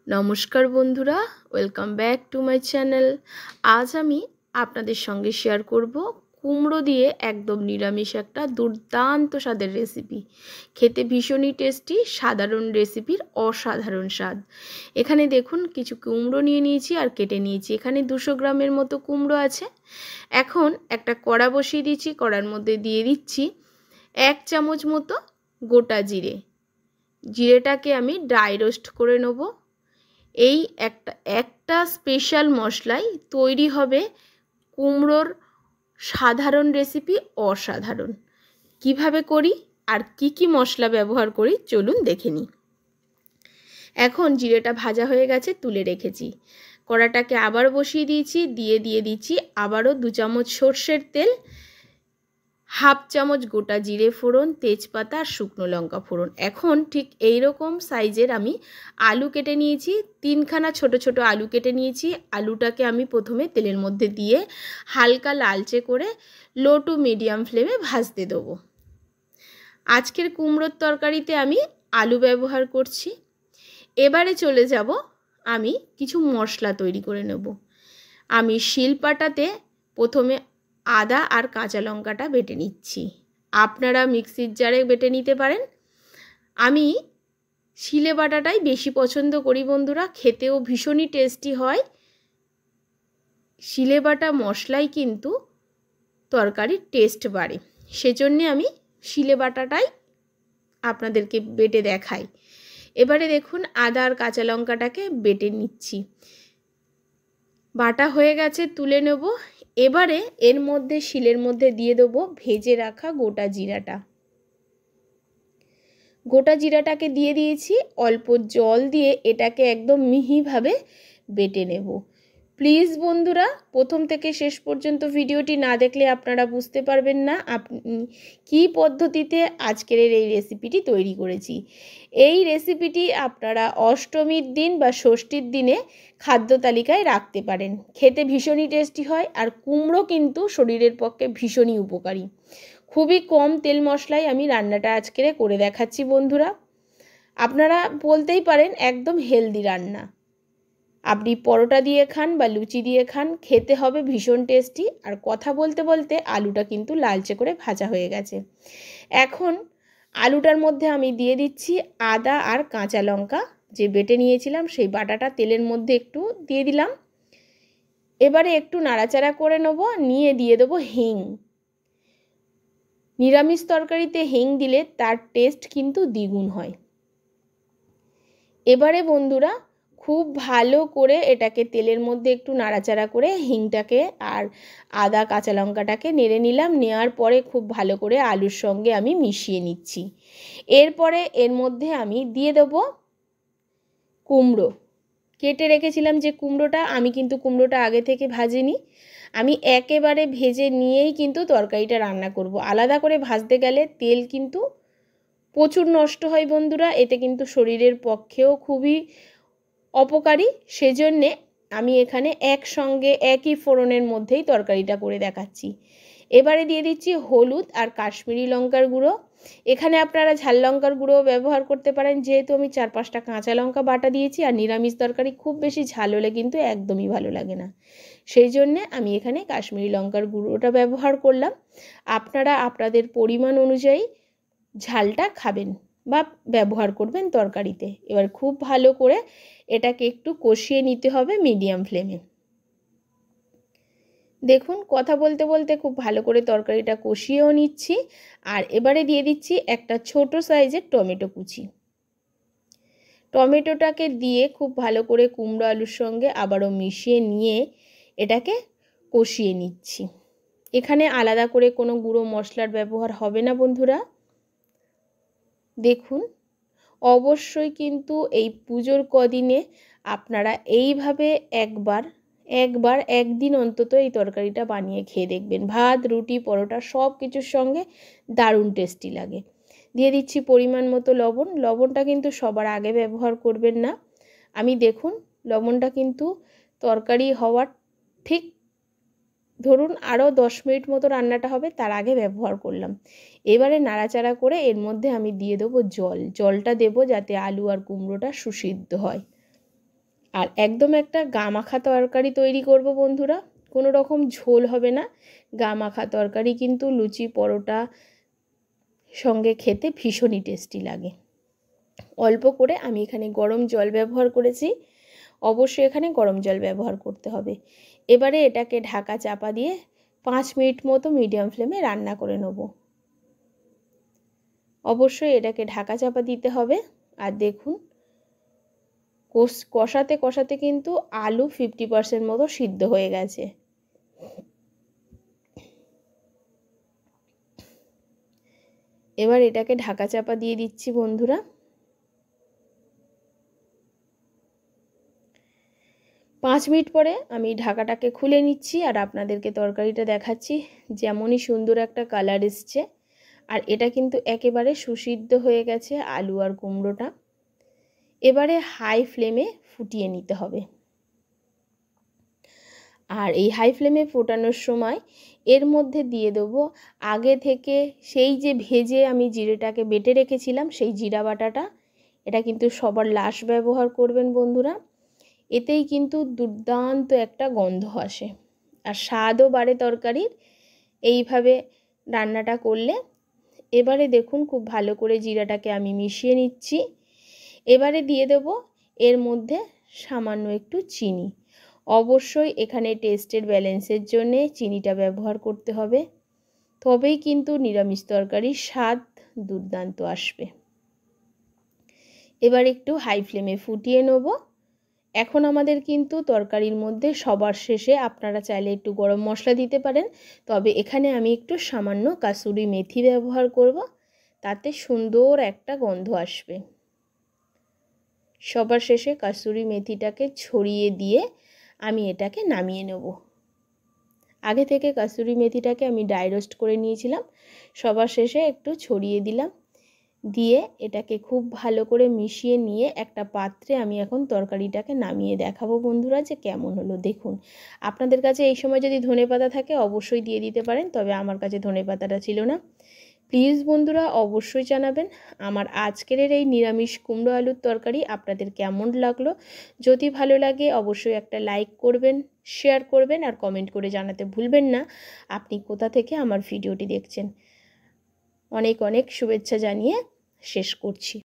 নমস্কার বন্ধুরা, welcome back to my channel. আজ আমি আপনাদের সঙ্গে শেয়ার করব কুমড়ো দিয়ে একদম নিরামিষ একটা দুর্দান্ত স্বাদের রেসিপি। খেতে ভীষণই টেস্টি, সাধারণ রেসিপির অসাধারণ স্বাদ। এখানে দেখুন কিছু কুমড়ো নিয়ে নিয়েছি আর কেটে নিয়েছি। এখানে 200 গ্রামের মতো কুমড়ো আছে। এখন একটা কড়া বসিয়ে দিচ্ছি। কড়ার মধ্যে দিয়ে দিচ্ছি 1 চামচ মতো গোটা জিরে। জিরেটাকে আমি ড্রাই রোস্ট করে নেব। এই একটা স্পেশাল মশলাই তৈরি হবে কুমড়োর সাধারণ রেসিপি অসাধারণ। কিভাবে করি আর কি মশলা ব্যবহার করি চলুন দেখে নিই। এখন জিরেটা ভাজা হয়ে গেছে, তুলে রেখেছি। কড়াটাকে আবার বসিয়ে দিয়েছি, দিয়ে দিচ্ছি আবারও 2 চামচ সর্ষের তেল, 1/2 চামচ গোটা জিরে ফোড়ন, তেজপাতা আর শুকনো লঙ্কা ফোড়ন। এখন ঠিক এই রকম সাইজের আমি আলু কেটে নিয়েছি, 3খানা ছোট ছোট আলু কেটে নিয়েছি। আলুটাকে আমি প্রথমে তেলের মধ্যে দিয়ে হালকা লালচে করে লো টু মিডিয়াম ফ্লেমে ভাজতে দেবো। আজকের কুমড়োর তরকারিতে আমি আলু ব্যবহার করছি। এবারে চলে যাব আমি কিছু মশলা তৈরি করে নেব। আমি শিলপাটাতে প্রথমে আদা আর কাঁচা লঙ্কাটা বেটে নিচ্ছি। আপনারা মিক্সির জারে বেটে নিতে পারেন। আমি শিলে বাটাটাই বেশি পছন্দ করি বন্ধুরা, খেতেও ভীষণই টেস্টি হয়। শিলে বাটা মশলাই কিন্তু তরকারির টেস্ট বাড়ে, সেজন্যে আমি শিলে বাটাটাই আপনাদেরকে বেটে দেখাই। এবারে দেখুন আদা আর কাঁচা লঙ্কাটাকে বেটে নিচ্ছি। বাটা হয়ে গেছে, তুলে নেব। এবারে এর মধ্যে শিলের মধ্যে দিয়ে দেবো ভেজে রাখা গোটা জিরাটা। গোটা জিরাটাকে দিয়ে দিয়েছি। অল্প জল দিয়ে এটাকে একদম মিহিভাবে বেটে নেব। প্লিজ বন্ধুরা, প্রথম থেকে শেষ পর্যন্ত ভিডিওটি না দেখলে আপনারা বুঝতে পারবেন না আপনি কী পদ্ধতিতে আজকের এই রেসিপিটি তৈরি করেছি। এই রেসিপিটি আপনারা অষ্টমীর দিন বা ষষ্ঠীর দিনে খাদ্য তালিকায় রাখতে পারেন। খেতে ভীষণই টেস্টি হয় আর কুমড়ো কিন্তু শরীরের পক্ষে ভীষণই উপকারী। খুবই কম তেল মশলায় আমি রান্নাটা আজকে করে দেখাচ্ছি বন্ধুরা। আপনারা বলতেই পারেন একদম হেলদি রান্না। আপনি পরোটা দিয়ে খান বা লুচি দিয়ে খান, খেতে হবে ভীষণ টেস্টি। আর কথা বলতে বলতে আলুটা কিন্তু লালচে করে ভাজা হয়ে গেছে। এখন আলুটার মধ্যে আমি দিয়ে দিচ্ছি আদা আর কাঁচা লঙ্কা যে বেটে নিয়েছিলাম, সেই বাটাটা তেলের মধ্যে একটু দিয়ে দিলাম। এবারে একটু নাড়াচাড়া করে নেব, নিয়ে দিয়ে দেবো হিং। নিরামিষ তরকারিতে হিং দিলে তার টেস্ট কিন্তু দ্বিগুণ হয়। এবারে বন্ধুরা খুব ভালো করে এটাকে তেলের মধ্যে একটু নাড়াচাড়া করে হিংটাকে আর আদা কাঁচা লঙ্কাটাকে নেড়ে নিলাম। নেওয়ার পরে খুব ভালো করে আলুর সঙ্গে আমি মিশিয়ে নিচ্ছি। এরপরে এর মধ্যে আমি দিয়ে দেবো কুমড়ো। কেটে রেখেছিলাম যে কুমড়োটা, আমি কিন্তু কুমড়োটা আগে থেকে ভাজিনি, আমি একেবারে ভেজে নিয়েই কিন্তু তরকারিটা রান্না করব। আলাদা করে ভাজতে গেলে তেল কিন্তু প্রচুর নষ্ট হয় বন্ধুরা, এতে কিন্তু শরীরের পক্ষেও খুবই অপকারী। সেজন্যে আমি এখানে একসঙ্গে একই ফোড়নের মধ্যেই তরকারিটা করে দেখাচ্ছি। এবারে দিয়ে দিচ্ছি হলুদ আর কাশ্মীরি লঙ্কার গুঁড়ো। এখানে আপনারা ঝাল লঙ্কার গুঁড়োও ব্যবহার করতে পারেন, যেহেতু আমি 4-5টা কাঁচা লঙ্কা বাটা দিয়েছি। আর নিরামিষ তরকারি খুব বেশি ঝাল হলে কিন্তু একদমই ভালো লাগে না, সেই জন্যে আমি এখানে কাশ্মীরি লঙ্কার গুঁড়োটা ব্যবহার করলাম। আপনারা আপনাদের পরিমাণ অনুযায়ী ঝালটা খাবেন বা ব্যবহার করবেন তরকারিতে। এবার খুব ভালো করে এটাকে একটু কষিয়ে নিতে হবে মিডিয়াম ফ্লেমে। দেখুন কথা বলতে বলতে খুব ভালো করে তরকারিটা কষিয়েও নিচ্ছি। আর এবারে দিয়ে দিচ্ছি একটা ছোট সাইজের টমেটো কুচি। টমেটোটাকে দিয়ে খুব ভালো করে কুমড়ো আলুর সঙ্গে আবারও মিশিয়ে নিয়ে এটাকে কষিয়ে নিচ্ছি। এখানে আলাদা করে কোনো গুঁড়ো মশলার ব্যবহার হবে না বন্ধুরা। দেখুন অবশ্যই কিন্তু এই পুজোর কদিনে আপনারা এইভাবে একদিন অন্তত এই তরকারিটা বানিয়ে খেয়ে দেখবেন। ভাত, রুটি, পরোটা সব কিছুর সঙ্গে দারুণ টেস্টি লাগে। দিয়ে দিচ্ছি পরিমাণ মতো লবণ। লবণটা কিন্তু সবার আগে ব্যবহার করবেন না। আমি দেখুন লবণটা কিন্তু তরকারি হওয়ার ঠিক ধরুন আরও 10 মিনিট মতো রান্নাটা হবে তার আগে ব্যবহার করলাম। এবারে নাড়াচাড়া করে এর মধ্যে আমি দিয়ে দেবো জল। জলটা দেবো যাতে আলু আর কুমড়োটা সুসিদ্ধ হয়। আর একদম একটা গামাখা তরকারি তৈরি করব বন্ধুরা, কোনো রকম ঝোল হবে না। গামাখা তরকারি কিন্তু লুচি পরোটা সঙ্গে খেতে ভীষণই টেস্টি লাগে। অল্প করে আমি এখানে গরম জল ব্যবহার করেছি, অবশ্যই এখানে গরম জল ব্যবহার করতে হবে। এবারে এটাকে ঢাকা চাপা দিয়ে 5 মিনিট মতো মিডিয়াম ফ্লেমে রান্না করে নেব। অবশ্যই এটাকে ঢাকা চাপা দিতে হবে। আর দেখুন কষাতে কষাতে কিন্তু আলু 50% মতো সিদ্ধ হয়ে গেছে। এবার এটাকে ঢাকা চাপা দিয়ে দিচ্ছি বন্ধুরা। 5 মিনিট পরে আমি ঢাকাটাকে খুলে নিচ্ছি আর আপনাদেরকে তরকারিটা দেখাচ্ছি। যেমনই সুন্দর একটা কালার এসছে, আর এটা কিন্তু একেবারে সুসিদ্ধ হয়ে গেছে আলু আর কুমড়োটা। এবারে হাই ফ্লেমে ফুটিয়ে নিতে হবে। আর এই হাই ফ্লেমে ফোটানোর সময় এর মধ্যে দিয়ে দেবো আগে থেকে সেই যে ভেজে আমি জিরেটাকে বেটে রেখেছিলাম সেই জিরা বাটাটা। এটা কিন্তু সবার লাস্ট ব্যবহার করবেন বন্ধুরা, এতেই কিন্তু দুর্দান্ত একটা গন্ধ আসে আর স্বাদও বাড়ে তরকারির এইভাবে রান্নাটা করলে। এবারে দেখুন খুব ভালো করে জিরাটাকে আমি মিশিয়ে নিচ্ছি। এবারে দিয়ে দেব এর মধ্যে সামান্য একটু চিনি। অবশ্যই এখানে টেস্টের ব্যালেন্সের জন্যে চিনিটা ব্যবহার করতে হবে, তবেই কিন্তু নিরামিষ তরকারির স্বাদ দুর্দান্ত আসবে। এবার একটু হাই ফ্লেমে ফুটিয়ে নেব। এখন আমাদের কিন্তু তরকারির মধ্যে সবার শেষে আপনারা চাইলে একটু গরম মশলা দিতে পারেন, তবে এখানে আমি একটু সামান্য কাসুরি মেথি ব্যবহার করব, তাতে সুন্দর একটা গন্ধ আসবে। সবার শেষে কাসুরি মেথিটাকে ছড়িয়ে দিয়ে আমি এটাকে নামিয়ে নেব। আগে থেকে কাসুরি মেথিটাকে আমি ড্রাই রোস্ট করে নিয়েছিলাম, সবার শেষে একটু ছড়িয়ে দিলাম। দিয়ে এটাকে খুব ভালো করে মিশিয়ে নিয়ে একটা পাত্রে আমি এখন তরকারিটাকে নামিয়ে দেখাবো বন্ধুরা যে কেমন হলো। দেখুন আপনাদের কাছে এই সময় যদি ধনেপাতা থাকে অবশ্যই দিয়ে দিতে পারেন, তবে আমার কাছে ধনেপাতাটা ছিল না। প্লিজ বন্ধুরা অবশ্যই জানাবেন আমার আজকের এই নিরামিষ কুমড়ো আলুর তরকারি আপনাদের কেমন লাগলো। যদি ভালো লাগে অবশ্যই একটা লাইক করবেন, শেয়ার করবেন আর কমেন্ট করে জানাতে ভুলবেন না আপনি কোথা থেকে আমার ভিডিওটি দেখছেন। অনেক অনেক শুভেচ্ছা জানিয়ে শেষ করছি।